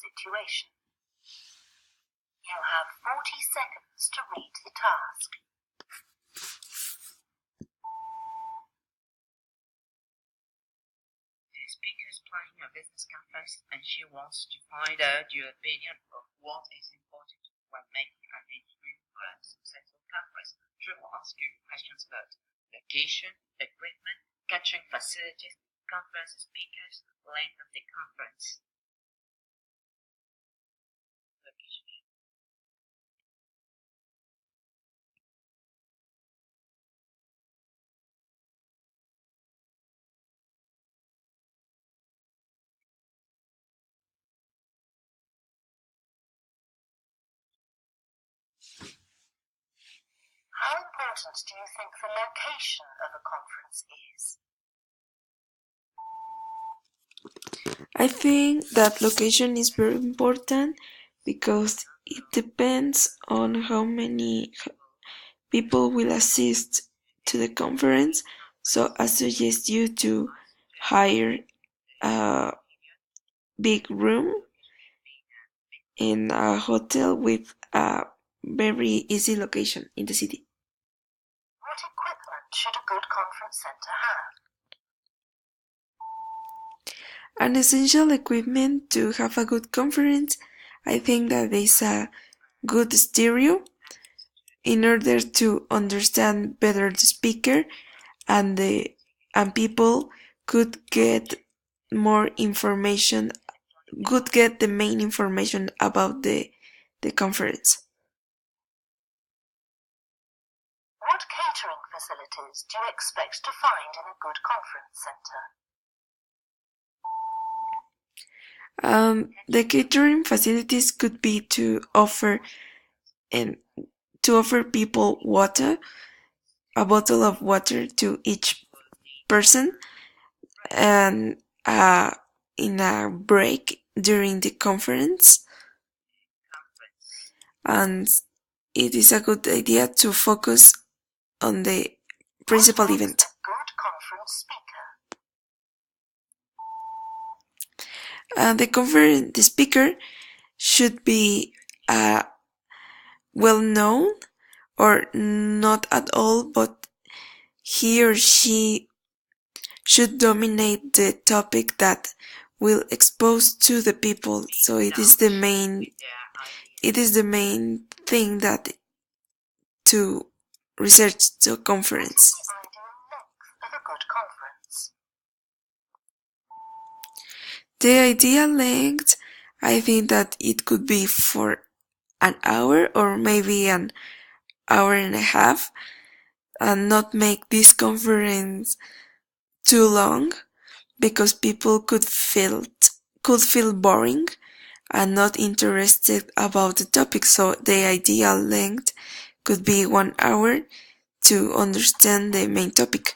situation. You have 40 seconds to read the task. The speaker is planning a business conference and she wants to find out your opinion of what is important when making arrangement for a successful conference. She will ask you questions about location, equipment, catering facilities, conference speakers, length of the conference. How important do you think the location of a conference is? I think that location is very important because it depends on how many people will assist to the conference. So I suggest you to hire a big room in a hotel with a very easy location in the city. What equipment should a good conference center have? An essential equipment to have a good conference, I think that is a good stereo in order to understand better the speaker and people could get more information, could get the main information about the conference. What catering facilities do you expect to find in a good conference center? The catering facilities could be to offer people water, a bottle of water to each person, and in a break during the conference. And it is a good idea to focus on the principal event. Good conference speaker. The speaker should be well known or not at all, but he or she should dominate the topic that will expose to the people. So it is the main thing that to research the conference. What's the ideal length of a good conference? The ideal length, I think that it could be for an hour or maybe an hour and a half, and not make this conference too long, because people could feel boring and not interested about the topic. So the ideal length could be 1 hour to understand the main topic.